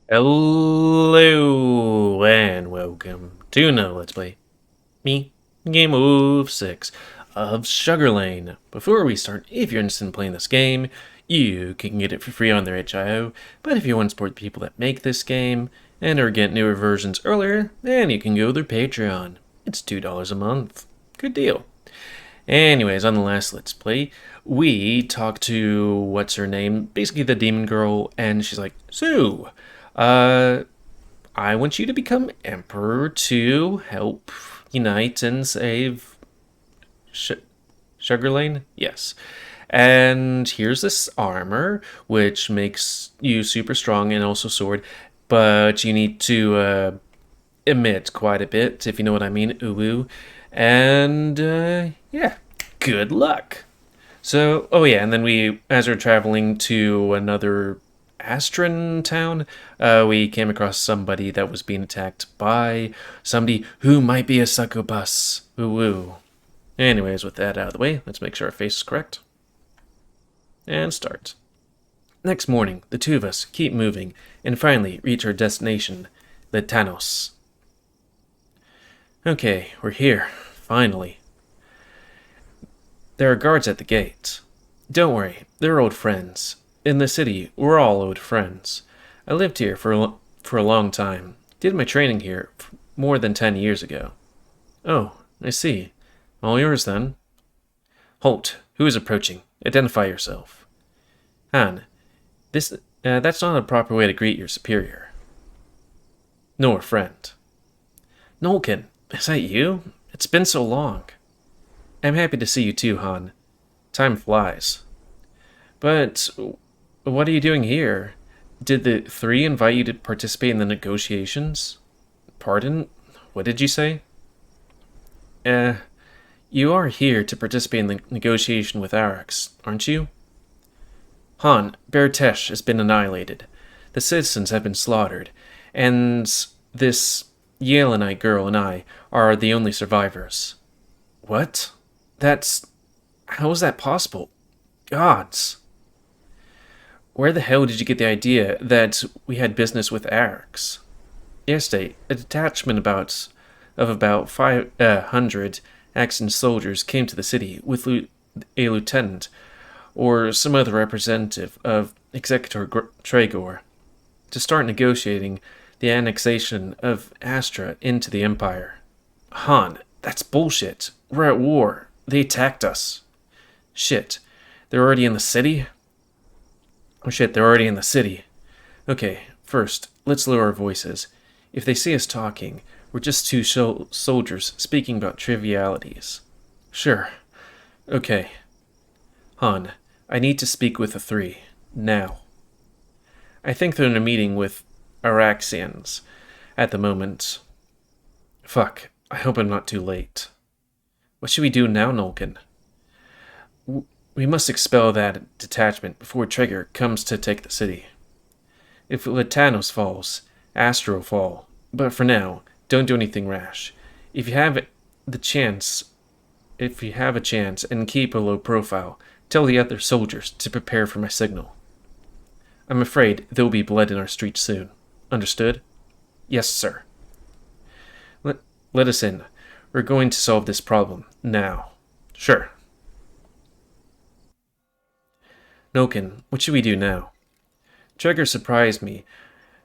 Hello and welcome to another Let's Play. Me, GamerWolfSix of Shuggerlain. Before we start, if you're interested in playing this game, you can get it for free on their itch.io. But if you want to support the people that make this game and or get newer versions earlier, then you can go to their Patreon. It's $2 a month. Good deal. Anyways, on the last Let's Play, we talked to, what's her name? Basically the demon girl, and she's like, So, I want you to become Emperor to help unite and save Shuggerlain? Yes. And here's this armor, which makes you super strong and also sword, but you need to emit quite a bit, if you know what I mean, ooh. And, yeah, good luck. So, oh yeah, and then as we're traveling to another Astron town, we came across somebody that was being attacked by somebody who might be a succubus. Ooh. Anyways, with that out of the way, let's make sure our face is correct. And start. Next morning, the two of us keep moving and finally reach our destination, Littanos. Okay, we're here, finally. There are guards at the gate. Don't worry, they're old friends. In the city, we're all old friends. I lived here for a long time. Did my training here more than 10 years ago. Oh, I see. All yours then. Halt. Who is approaching? Identify yourself. Han, that's not a proper way to greet your superior. Nor friend. Nulkan, is that you? It's been so long. I'm happy to see you too, Han. Time flies. But what are you doing here? Did the three invite you to participate in the negotiations? Pardon? What did you say? You are here to participate in the negotiation with Arax, aren't you? Han, Bertesh has been annihilated. The citizens have been slaughtered, and this Yelenite girl and I are the only survivors. What? How is that possible? Gods! Where the hell did you get the idea that we had business with Arax? Yesterday, a detachment of about 500 Axan soldiers came to the city with a lieutenant or some other representative of Executor Tregor to start negotiating the annexation of Astra into the Empire. Han, that's bullshit. We're at war. They attacked us. Shit, they're already in the city? Oh shit, they're already in the city. Okay, first, let's lower our voices. If they see us talking, we're just two soldiers speaking about trivialities. Sure. Okay. Han, I need to speak with the three. Now. I think they're in a meeting with Araxians at the moment. Fuck, I hope I'm not too late. What should we do now, Nulkan? We must expel that detachment before Tregor comes to take the city. If Littanos falls, Astra will fall. But for now, don't do anything rash. If you have a chance and keep a low profile, tell the other soldiers to prepare for my signal. I'm afraid there will be blood in our streets soon. Understood? Yes, sir. Let us in. We're going to solve this problem now. Sure. Nulkan, what should we do now? Tregor surprised me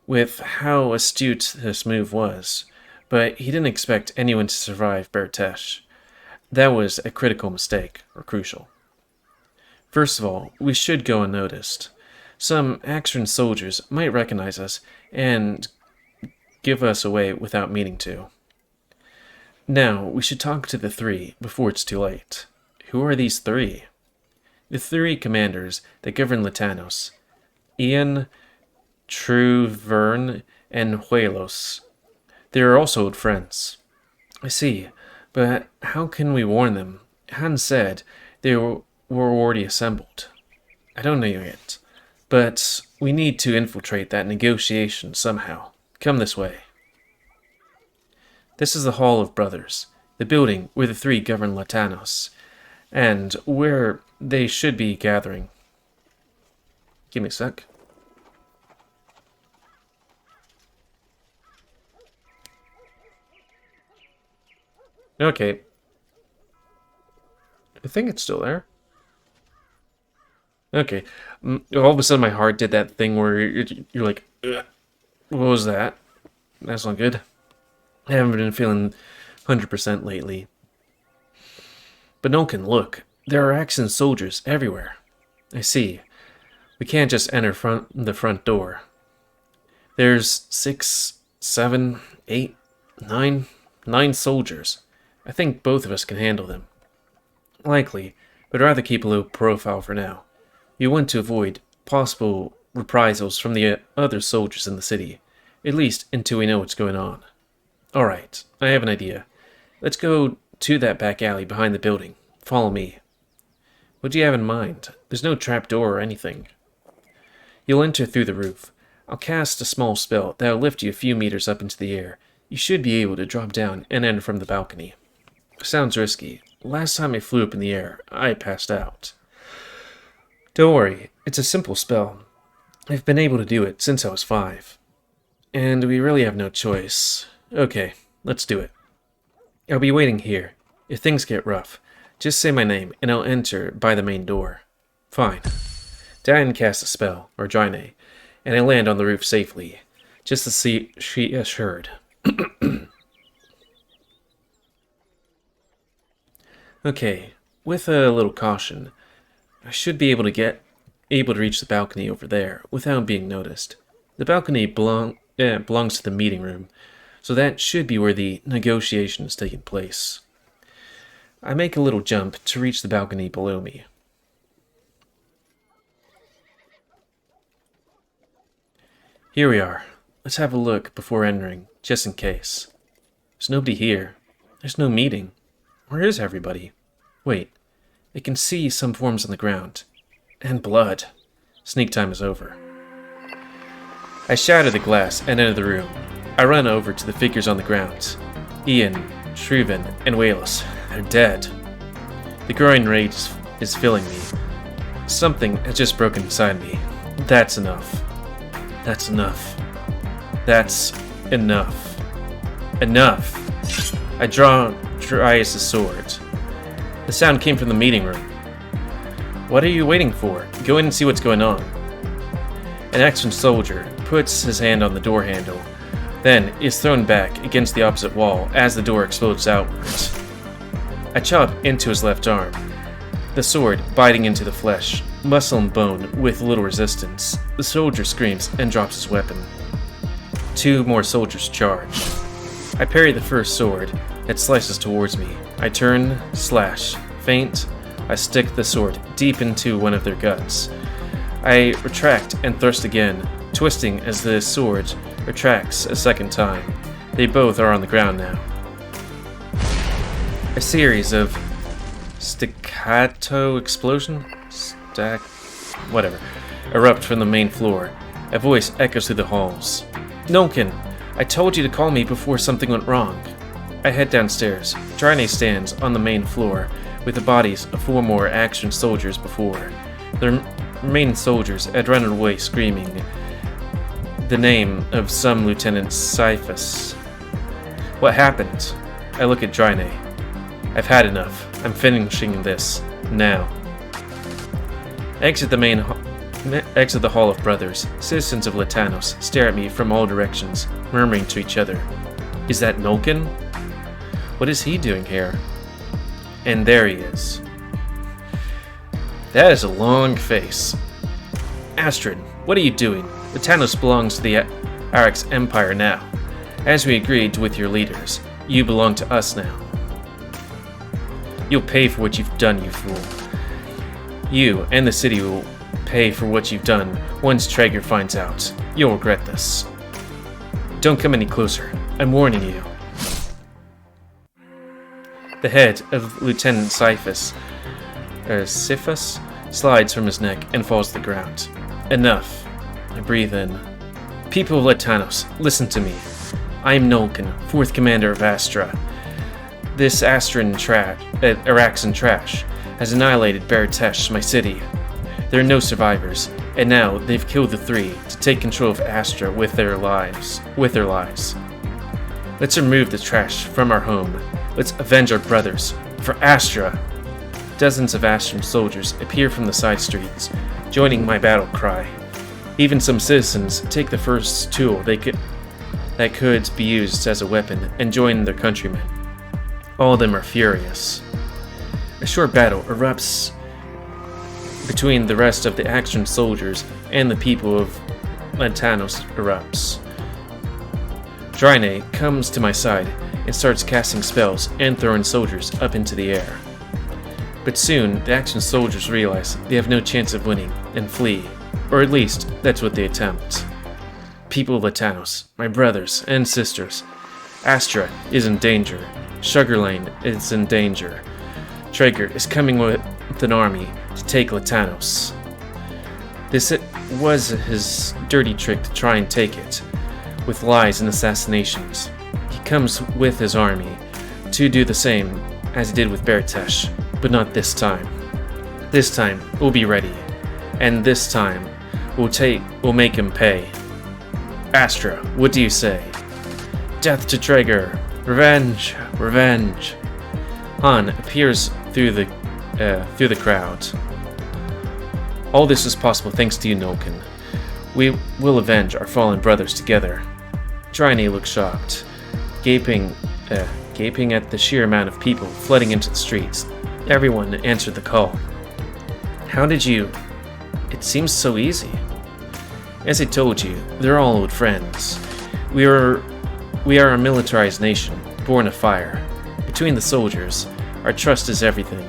with how astute this move was, but he didn't expect anyone to survive Bertesh. That was a critical mistake, or crucial. First of all, we should go unnoticed. Some Axran soldiers might recognize us and give us away without meaning to. Now, we should talk to the three before it's too late. Who are these three? The three commanders that govern Littanos. Ian, Truvern, and Huelos. They are also old friends. I see, but how can we warn them? Han said they were already assembled. I don't know yet, but we need to infiltrate that negotiation somehow. Come this way. This is the Hall of Brothers, the building where the three govern Littanos, and where they should be gathering. Give me a sec. Okay. I think it's still there. Okay. All of a sudden my heart did that thing where you're like, ugh, what was that? That's not good. I haven't been feeling 100% lately. But Nulkan, look. There are Axan soldiers everywhere. I see. We can't just enter the front door. There's 6, 7, 8, 9 soldiers. I think both of us can handle them. Likely, but rather keep a low profile for now. You want to avoid possible reprisals from the other soldiers in the city, at least until we know what's going on. Alright, I have an idea. Let's go to that back alley behind the building. Follow me. What do you have in mind? There's no trapdoor or anything. You'll enter through the roof. I'll cast a small spell that'll lift you a few meters up into the air. You should be able to drop down and enter from the balcony. Sounds risky. Last time I flew up in the air, I passed out. Don't worry, it's a simple spell. I've been able to do it since I was 5. And we really have no choice. Okay, let's do it. I'll be waiting here. If things get rough, just say my name and I'll enter by the main door. Fine. Dan casts a spell, or Drascys, and I land on the roof safely, just as she assured. Okay, with a little caution, I should be able to reach the balcony over there without being noticed. The balcony belongs to the meeting room, so that should be where the negotiation is taking place. I make a little jump to reach the balcony below me. Here we are. Let's have a look before entering, just in case. There's nobody here. There's no meeting. Where is everybody? Wait, I can see some forms on the ground. And blood. Sneak time is over. I shatter the glass and enter the room. I run over to the figures on the ground. Ian, Shruven, and Waelus. They're dead. The growing rage is filling me. Something has just broken inside me. That's enough. That's enough. That's enough. Enough! I draw Drascys' sword. The sound came from the meeting room. What are you waiting for? Go in and see what's going on. An Axan soldier puts his hand on the door handle, then is thrown back against the opposite wall as the door explodes outwards. I chop into his left arm, the sword biting into the flesh, muscle and bone with little resistance. The soldier screams and drops his weapon. 2 more soldiers charge. I parry the first sword that slices towards me. I turn, slash, feint. I stick the sword deep into one of their guts. I retract and thrust again, twisting as the sword retracts a second time. They both are on the ground now. A series of staccato explosion? Whatever. Erupt from the main floor. A voice echoes through the halls. Nulkan, I told you to call me before something went wrong. I head downstairs. Drascys stands on the main floor with the bodies of 4 more Axan soldiers before. The remaining soldiers had run away screaming the name of some Lieutenant Succubus. What happened? I look at Drascys. I've had enough. I'm finishing this. Now. Exit the Hall of Brothers. Citizens of Littanos stare at me from all directions, murmuring to each other. Is that Nulkan? What is he doing here? And there he is. That is a long face. Astrid, what are you doing? Littanos belongs to the Arax Empire now. As we agreed with your leaders, you belong to us now. You'll pay for what you've done, you fool. You and the city will pay for what you've done once Traeger finds out. You'll regret this. Don't come any closer. I'm warning you. The head of Lieutenant Succubus slides from his neck and falls to the ground. Enough. I breathe in. People of Littanos, listen to me. I am Nulkan, 4th Commander of Ashtera. This Araxan trash has annihilated Baratesh, my city. There are no survivors, and now they've killed the 3 to take control of Ashtera with their lives. Let's remove the trash from our home. Let's avenge our brothers. For Ashtera! Dozens of Ashtran soldiers appear from the side streets, joining my battle cry. Even some citizens take the first tool that could be used as a weapon and join their countrymen. All of them are furious. A short battle erupts between the rest of the Ashtran soldiers and the people of Littanos erupts. Drascys comes to my side and starts casting spells and throwing soldiers up into the air. But soon, the Ashtran soldiers realize they have no chance of winning and flee, or at least, that's what they attempt. People of Littanos, my brothers and sisters, Ashtera is in danger, Shuggerlain is in danger. Traeger is coming with an army to take Littanos. This was his dirty trick to try and take it, with lies and assassinations. He comes with his army to do the same as he did with Bertesh, but not this time. This time, we'll be ready, and this time, we'll make him pay. Ashtera, what do you say? Death to Traeger! Revenge! Revenge! Han appears through the crowd. All this is possible thanks to you, Nulkan. We will avenge our fallen brothers together. Drascys looks shocked, gaping at the sheer amount of people flooding into the streets. Everyone answered the call. How did you... It seems so easy. As I told you, they're all old friends. We are a militarized nation, born of fire. Between the soldiers, our trust is everything.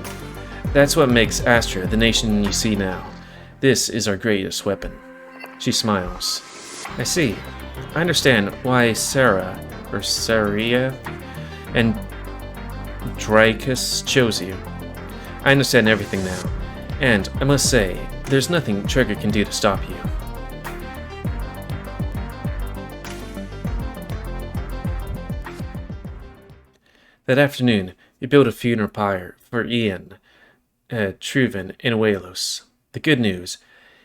That's what makes Ashtera the nation you see now. This is our greatest weapon. She smiles. I see. I understand why Saria and Drascys chose you. I understand everything now, and I must say, there's nothing Traeger can do to stop you. That afternoon, you built a funeral pyre for Ian, Truven, and Walos. The good news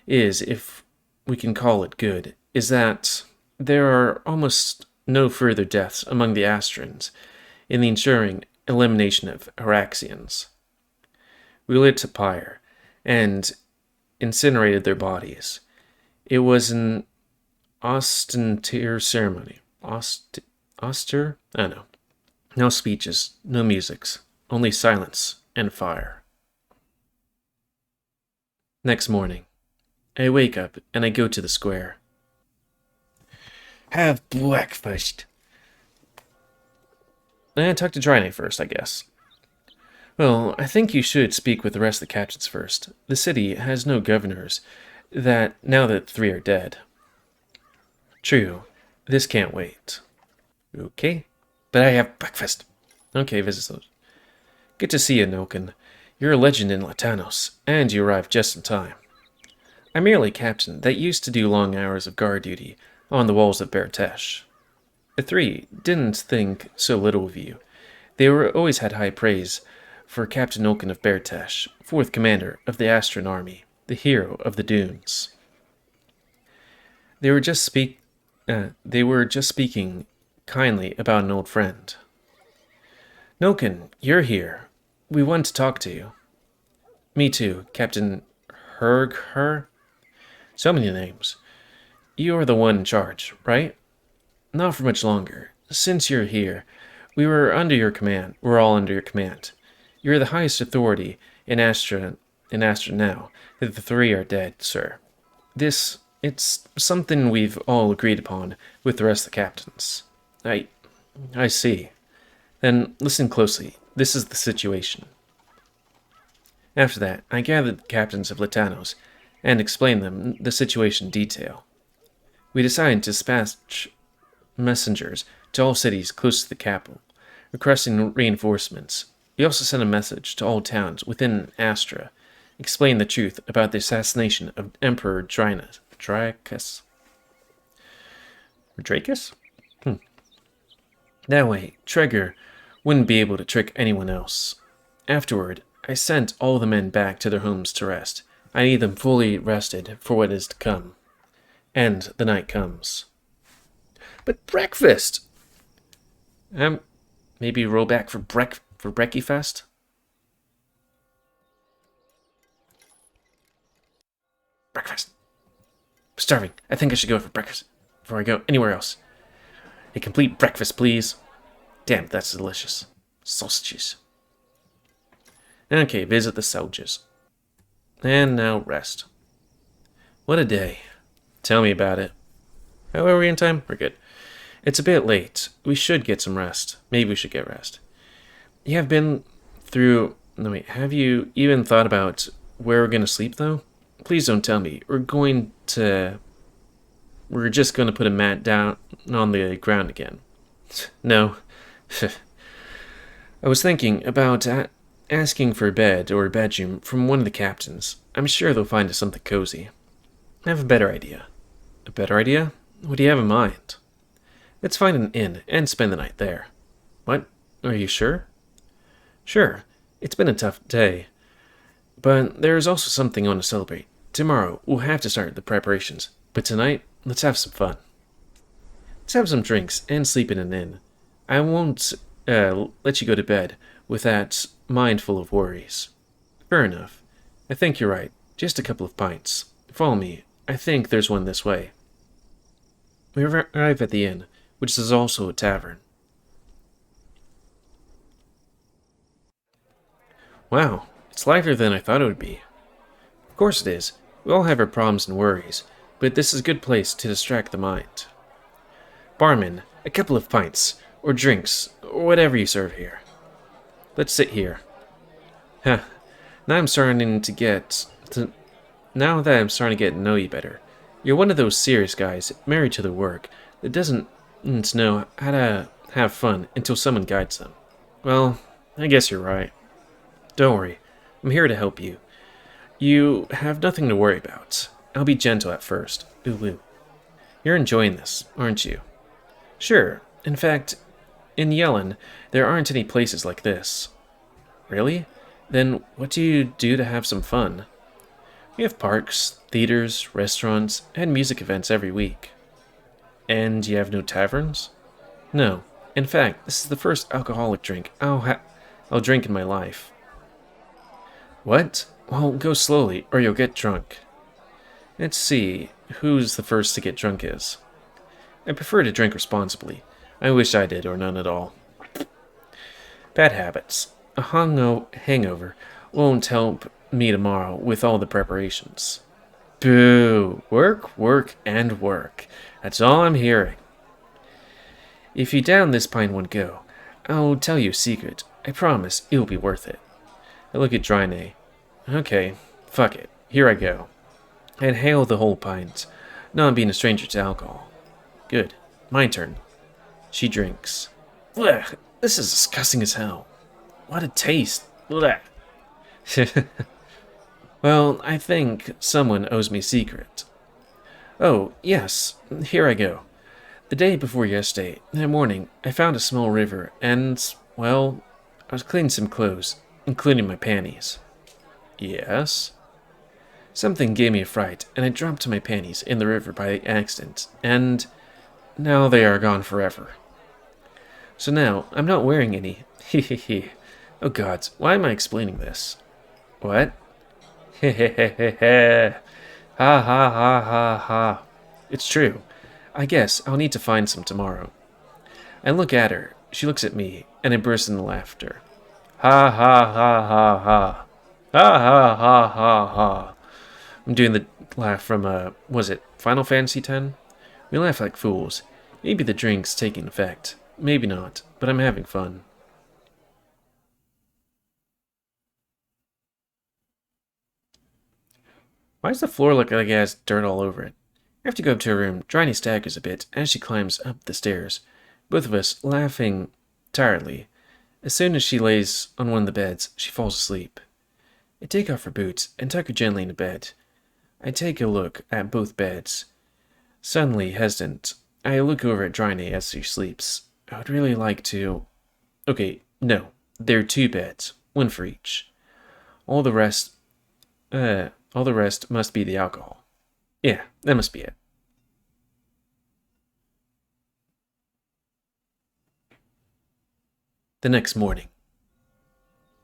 is, if we can call it good, is that there are almost no further deaths among the Ashtrans in the ensuring elimination of Haraxians. We lit a pyre and incinerated their bodies. It was an austere ceremony. Austere? I don't know. No speeches, no musics, only silence and fire. Next morning, I wake up and I go to the square. Have breakfast. And talk to Drascys first, I guess. Well, I think you should speak with the rest of the captains first. The city has no governors, now that 3 are dead. True, this can't wait. Okay, but I have breakfast. Okay, visit those. Good to see you, Nulkan. You're a legend in Littanos, and you arrived just in time. I'm merely a captain that used to do long hours of guard duty on the walls of Bertesh. The 3 didn't think so little of you. They always had high praise for Captain Nulkan of Bertesh, 4th commander of the Ashtran army, the hero of the dunes. They were just speaking kindly about an old friend. Nulkan, you're here. We want to talk to you. Me too, Captain Her? So many names. You're the one in charge, right? Not for much longer. Since you're here, we're all under your command. You're the highest authority in Ashtera now that the 3 are dead, sir. It's something we've all agreed upon with the rest of the captains. I see. Then listen closely. This is the situation. After that, I gathered the captains of Littanos and explained them the situation in detail. We decided to dispatch messengers to all cities close to the capital, requesting reinforcements. We also sent a message to all towns within Ashtera, explaining the truth about the assassination of Emperor Drascys. Drascys? That way, Traeger wouldn't be able to trick anyone else. Afterward, I sent all the men back to their homes to rest. I need them fully rested for what is to come. And the night comes. But breakfast! Maybe roll back for Brekkie Fest? Breakfast. I'm starving. I think I should go for breakfast before I go anywhere else. A complete breakfast, please. Damn, that's delicious. Sausages. Okay, visit the soldiers. And now rest. What a day. Tell me about it. How are we in time? We're good. It's a bit late. We should get some rest. Maybe we should get rest. You have been through... No, wait. Have you even thought about where we're going to sleep, though? Please don't tell me. We're just going to put a mat down on the ground again. No. I was thinking about asking for a bed or a bedroom from one of the captains. I'm sure they'll find us something cozy. I have a better idea. A better idea? What do you have in mind? Let's find an inn and spend the night there. What? Are you sure? Sure. It's been a tough day. But there is also something I want to celebrate. Tomorrow, we'll have to start the preparations. But tonight, let's have some fun. Let's have some drinks and sleep in an inn. I won't let you go to bed with that mind full of worries. Fair enough. I think you're right. Just a couple of pints. Follow me. I think there's one this way. We arrive at the inn, which is also a tavern. Wow, it's livelier than I thought it would be. Of course it is. We all have our problems and worries, but this is a good place to distract the mind. Barman, a couple of pints, or drinks, or whatever you serve here. Let's sit here. Huh. Now that I'm starting to get to know you better. You're one of those serious guys, married to their work, that doesn't know how to have fun until someone guides them. Well, I guess you're right. Don't worry. I'm here to help you. You have nothing to worry about. I'll be gentle at first. Ooh, ooh. You're enjoying this, aren't you? Sure. In fact, in Yellen, there aren't any places like this. Really? Then what do you do to have some fun? We have parks, theaters, restaurants, and music events every week. And you have no taverns? No. In fact, this is the first alcoholic drink I'll drink in my life. What? Well, go slowly, or you'll get drunk. Let's see who's the first to get drunk is. I prefer to drink responsibly. I wish I did, or none at all. Bad habits. A hangover won't help me tomorrow with all the preparations. Boo! Work, work, and work. That's all I'm hearing. If you down this pint one go, I'll tell you a secret. I promise it'll be worth it. I look at Drascys. Okay, fuck it. Here I go. I inhale the whole pint, not being a stranger to alcohol. Good. My turn. She drinks. Blech, this is disgusting as hell. What a taste. Blech. Well, I think someone owes me a secret. Oh, yes. Here I go. The day before yesterday, that morning, I found a small river, and, well, I was cleaning some clothes, including my panties. Yes? Something gave me a fright, and I dropped my panties in the river by accident, and now they are gone forever. So now, I'm not wearing any. Hehehe. Oh gods, why am I explaining this? What? Hehehehe. Ha ha ha ha ha. It's true. I guess I'll need to find some tomorrow. I look at her, she looks at me, and I burst into laughter. Ha ha ha ha ha. Ha ha ha ha ha. I'm doing the laugh from, was it Final Fantasy X? We laugh like fools. Maybe the drink's taking effect. Maybe not, but I'm having fun. Why does the floor look like it has dirt all over it? I have to go up to her room. Drascys staggers a bit as she climbs up the stairs, both of us laughing tiredly. As soon as she lays on one of the beds, she falls asleep. I take off her boots and tuck her gently into bed. I take a look at both beds. Suddenly hesitant, I look over at Drascys as she sleeps. I would really like to... Okay, no. There are two beds, one for each. All the rest must be the alcohol. Yeah, that must be it. The next morning.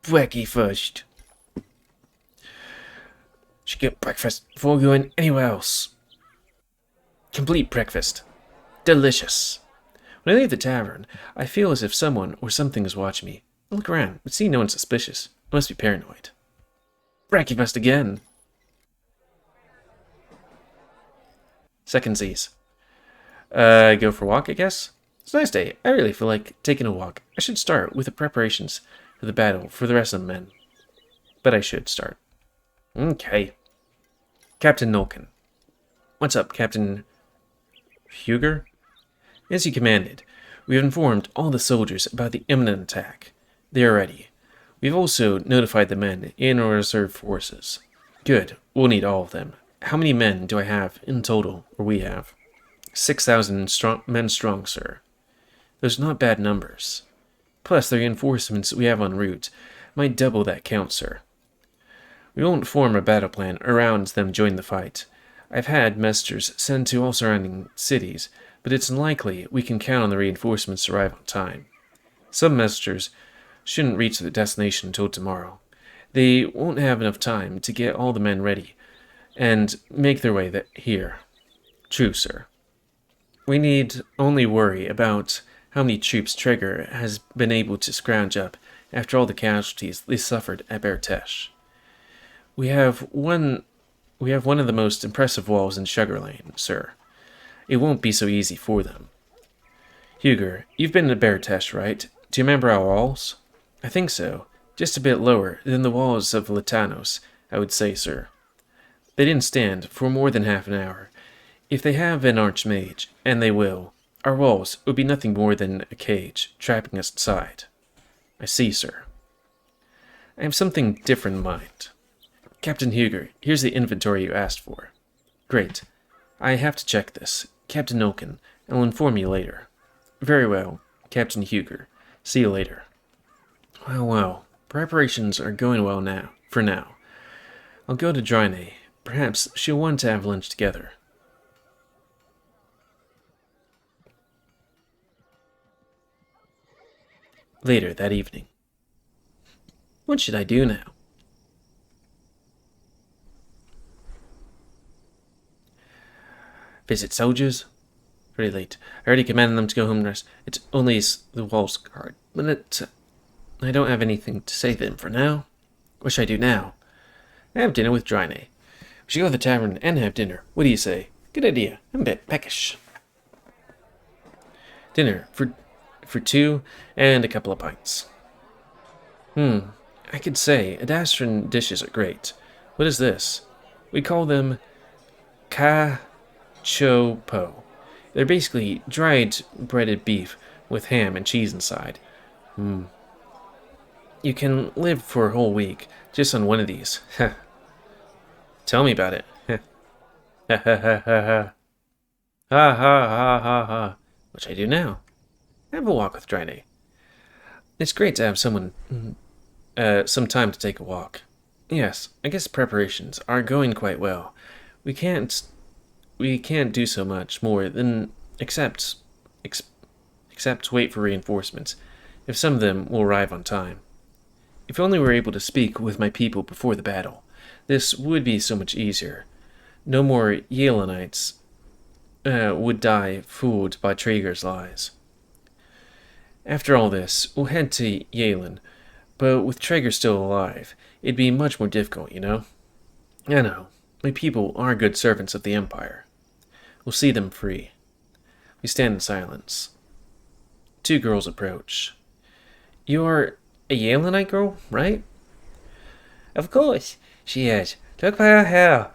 Breakfast. Should get breakfast before going anywhere else. Complete breakfast. Delicious. When I leave the tavern, I feel as if someone or something is watching me. I look around, but see no one suspicious. I must be paranoid. Breakfast again. Secondsies. Go for a walk, I guess? It's a nice day. I really feel like taking a walk. I should start with the preparations for the battle for the rest of the men. But I should start. Okay. Captain Nulkan. What's up, Captain Huger? As you commanded, we have informed all the soldiers about the imminent attack. They are ready. We've also notified the men in our reserve forces. Good. We'll need all of them. How many men do I have in total, or we have? 6,000 men strong, sir. Those are not bad numbers. Plus, the reinforcements we have en route might double that count, sir. We won't form a battle plan around them joining the fight. I've had messengers sent to all surrounding cities, but it's unlikely we can count on the reinforcements to arrive on time. Some messengers shouldn't reach their destination until tomorrow. They won't have enough time to get all the men ready and make their way here. True, sir. We need only worry about how many troops Trigger has been able to scrounge up after all the casualties they suffered at Bertesh. We have one of the most impressive walls in Shuggerlain, sir. It won't be so easy for them. Huger, you've been to Bertesh, right? Do you remember our walls? I think so. Just a bit lower than the walls of Littanos, I would say, sir. They didn't stand for more than half an hour. If they have an archmage, and they will, our walls would be nothing more than a cage, trapping us inside. I see, sir. I have something different in mind. Captain Huger, here's the inventory you asked for. Great. I have to check this. Captain Nulkan, and I'll inform you later. Very well, Captain Huger. See you later. Well. Preparations are going well now, for now. I'll go to Drascys. Perhaps she'll want to have lunch together. Later that evening. What should I do now? Visit soldiers? Pretty late. I already commanded them to go home and rest. It's only the walls guard. But I don't have anything to say to them for now. What should I do now? I have dinner with Drascys. We should go to the tavern and have dinner. What do you say? Good idea. I'm a bit peckish. Dinner for two and a couple of pints. I could say Adastran dishes are great. What is this? We call them cachopo. They're basically dried breaded beef with ham and cheese inside. You can live for a whole week just on one of these. Tell me about it. Ha ha ha ha ha. Ha ha ha ha ha. What should I do now? Have a walk with Drascys. It's great to have some time to take a walk. Yes, I guess preparations are going quite well. We can't do so much more than except wait for reinforcements, if some of them will arrive on time. If only we were able to speak with my people before the battle, this would be so much easier. No more Yelenites would die fooled by Traeger's lies. After all this, we'll head to Yalen, but with Traeger still alive, it'd be much more difficult, you know? I know. My people are good servants of the Empire. We'll see them free. We stand in silence. Two girls approach. You're a Yelenite girl, right? Of course, she is. Look at her hair.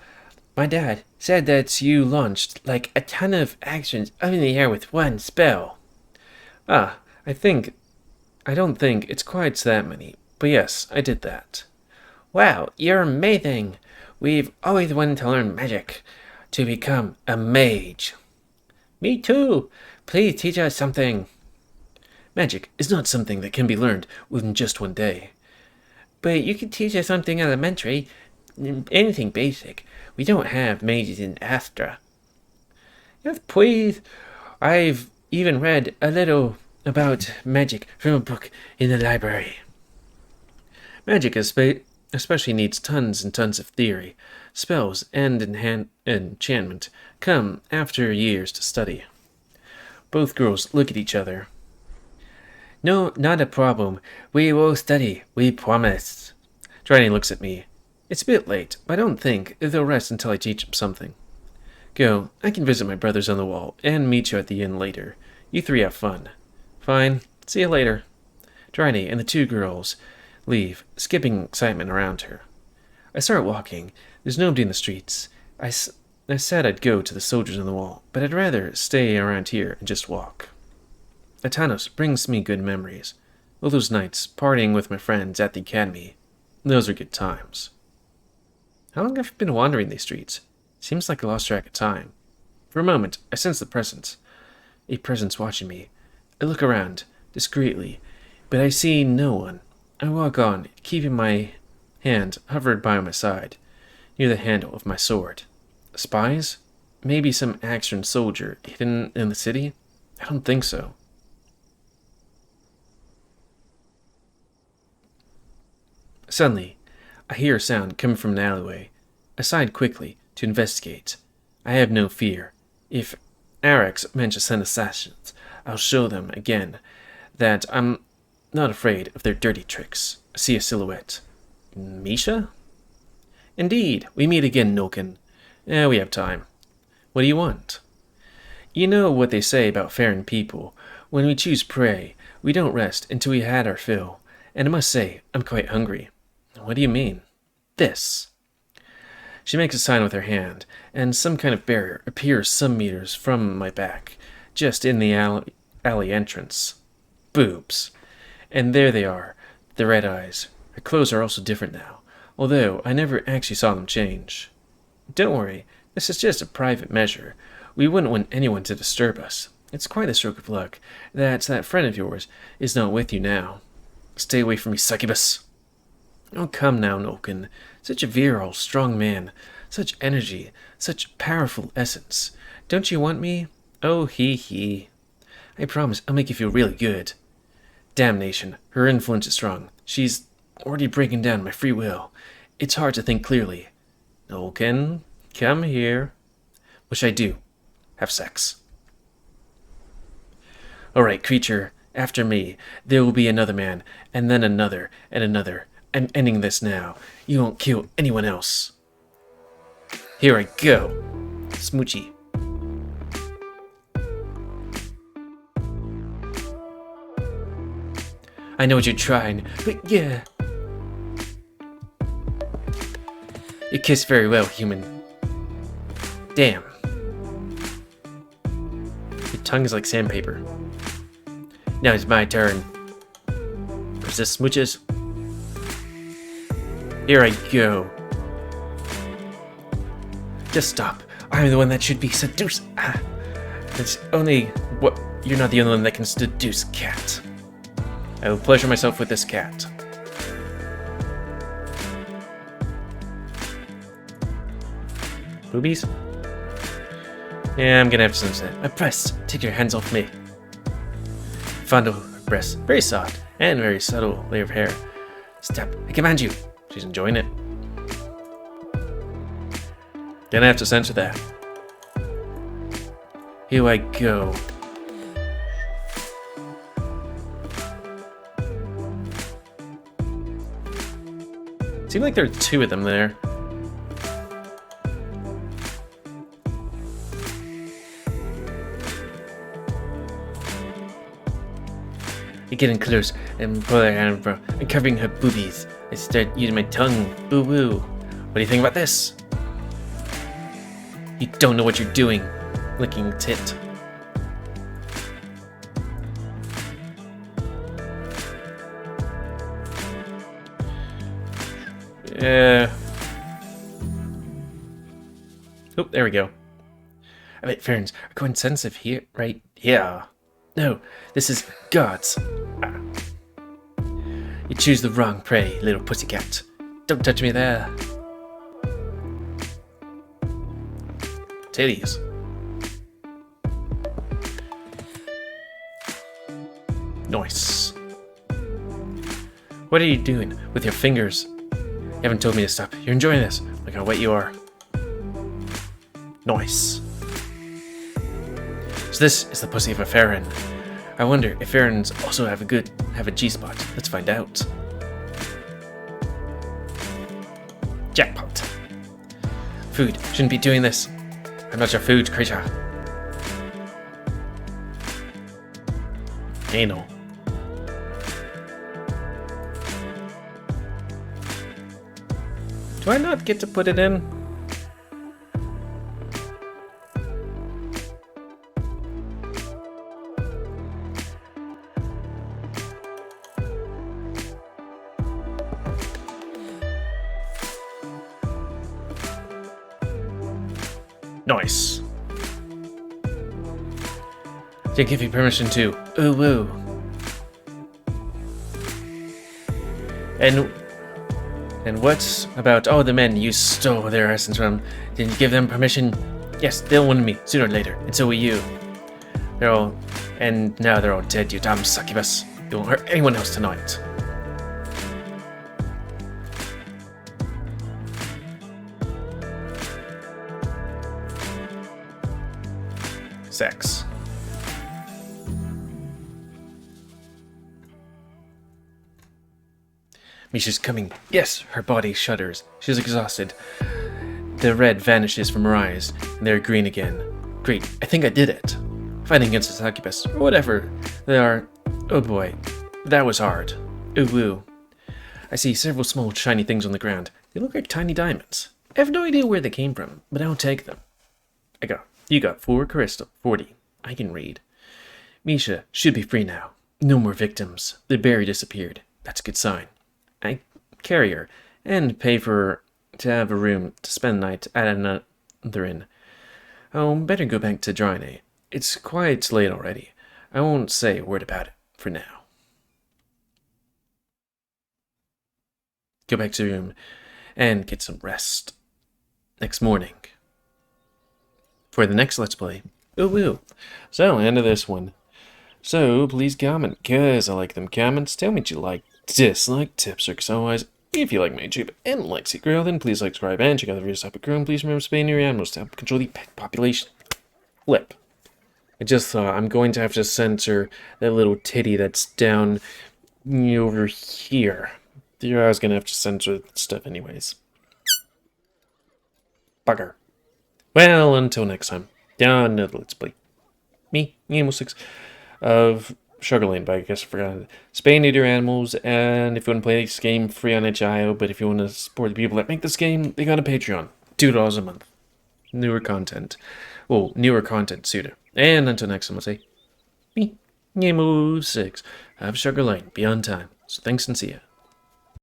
My dad said that you launched like a ton of actions up in the air with one spell. I don't think it's quite that many, but yes, I did that. Wow, you're amazing. We've always wanted to learn magic, to become a mage. Me too. Please teach us something. Magic is not something that can be learned within just one day. But you can teach us something elementary, anything basic. We don't have mages in Astra. Yes, please. I've even read a little about magic from a book in the library. Magic especially needs tons and tons of theory. Spells and enchantment come after years to study. Both girls look at each other. No, not a problem. We will study, we promise. Drascys looks at me. It's a bit late, but I don't think they'll rest until I teach them something. Go, I can visit my brothers on the wall and meet you at the inn later. You three have fun. Fine, see you later. Drascys and the two girls leave, skipping excitement around her. I start walking. There's nobody in the streets. I said I'd go to the soldiers on the wall, but I'd rather stay around here and just walk. Littanos brings me good memories. All those nights partying with my friends at the academy. Those are good times. How long have I been wandering these streets? Seems like I lost track of time. For a moment, I sense the presence. A presence watching me. I look around, discreetly, but I see no one. I walk on, keeping my hand hovered by my side, near the handle of my sword. Spies? Maybe some Axran soldier hidden in the city? I don't think so. Suddenly, I hear a sound coming from an alleyway. I side quickly to investigate. I have no fear. If Arax meant to send assassins, I'll show them again that I'm not afraid of their dirty tricks. I see a silhouette. Misha? Indeed, we meet again, Nulkan. We have time. What do you want? You know what they say about faring people. When we choose prey, we don't rest until we had our fill. And I must say, I'm quite hungry. What do you mean? This. She makes a sign with her hand, and some kind of barrier appears some meters from my back, just in the alley entrance. Boobs. And there they are, the red eyes. Her clothes are also different now, although I never actually saw them change. Don't worry, this is just a private measure. We wouldn't want anyone to disturb us. It's quite a stroke of luck that friend of yours is not with you now. Stay away from me, Succubus. Oh, come now, Nulkan. Such a virile, strong man. Such energy. Such powerful essence. Don't you want me? Oh, he. I promise I'll make you feel really good. Damnation. Her influence is strong. She's already breaking down my free will. It's hard to think clearly. Nulkan, come here. What should I do? Have sex. All right, creature. After me, there will be another man, and then another, and another. I'm ending this now. You won't kill anyone else. Here I go. Smoochy. I know what you're trying, but yeah. You kiss very well, human. Damn. Your tongue is like sandpaper. Now it's my turn. Where's this smooches? Here I go. Just stop. I'm the one that should be seduced. It's only what you're not the only one that can seduce cat. I will pleasure myself with this cat. Boobies? Yeah, I'm gonna have to sense that. My breasts. Take your hands off me. Fondle her breasts. Very soft and very subtle layer of hair. Step. I command you. She's enjoying it. Gonna have to censor that. Here I go. Seems like there are two of them there. You're getting close and pull her hand from uncovering her boobies. I start using my tongue. Boo woo. What do you think about this? You don't know what you're doing. Licking tit. Oh, there we go. I bet ferns are quite sensitive here, right? Yeah. No, this is God's. You choose the wrong prey, little pussycat. Don't touch me there. Titties. Nice. What are you doing with your fingers? You haven't told me to stop. You're enjoying this. Look how wet you are. Nice. So this is the pussy of a Farron. I wonder if Farrons also have a G-spot. Let's find out. Jackpot. Food. Shouldn't be doing this. I'm not your food, creature. Anal. Do I not get to put it in? Nice. They give you permission to owo'ing. And what about the men you stole their essence from? Didn't you give them permission? Yes, they'll win me sooner or later, and so will you. And now they're all dead, you damn succubus. You won't hurt anyone else tonight. Sex. Misha's coming. Yes, her body shudders. She's exhausted. The red vanishes from her eyes, and they're green again. Great, I think I did it. Fighting against the succubus, or whatever they are. Oh boy, that was hard. Ooh woo. I see several small shiny things on the ground. They look like tiny diamonds. I have no idea where they came from, but I'll take them. You got 4 crystal, 40. I can read. Misha should be free now. No more victims. The berry disappeared. That's a good sign. I carry her and pay for her to have a room to spend the night at another inn. Oh, better go back to Drascys. It's quite late already. I won't say a word about it for now. Go back to your room and get some rest. Next morning. For the next Let's Play. Ooh woo. So, end of this one. So, please comment, cause I like them comments. Tell me what you like, dislike, tips, or otherwise. If you like my YouTube and like Secret Girl, then please like, subscribe, and check out the videos to help it grow. And please remember to spay your animals to help control the pet population. Flip. I just thought I'm going to have to censor that little titty that's down over here. I was going to have to censor stuff anyways. Bugger. Well, until next time. Down another Let's Play. Me, GamerWolfSix of Shuggerlain, but I guess I forgot. Spay and neuter animals, and if you want to play this game free on itch.io, but if you want to support the people that make this game, they got a Patreon. $2 a month. Newer content. Well, newer content sooner. And until next time, I'll say, me, GamerWolfSix of Shuggerlain, beyond time. So thanks and see ya.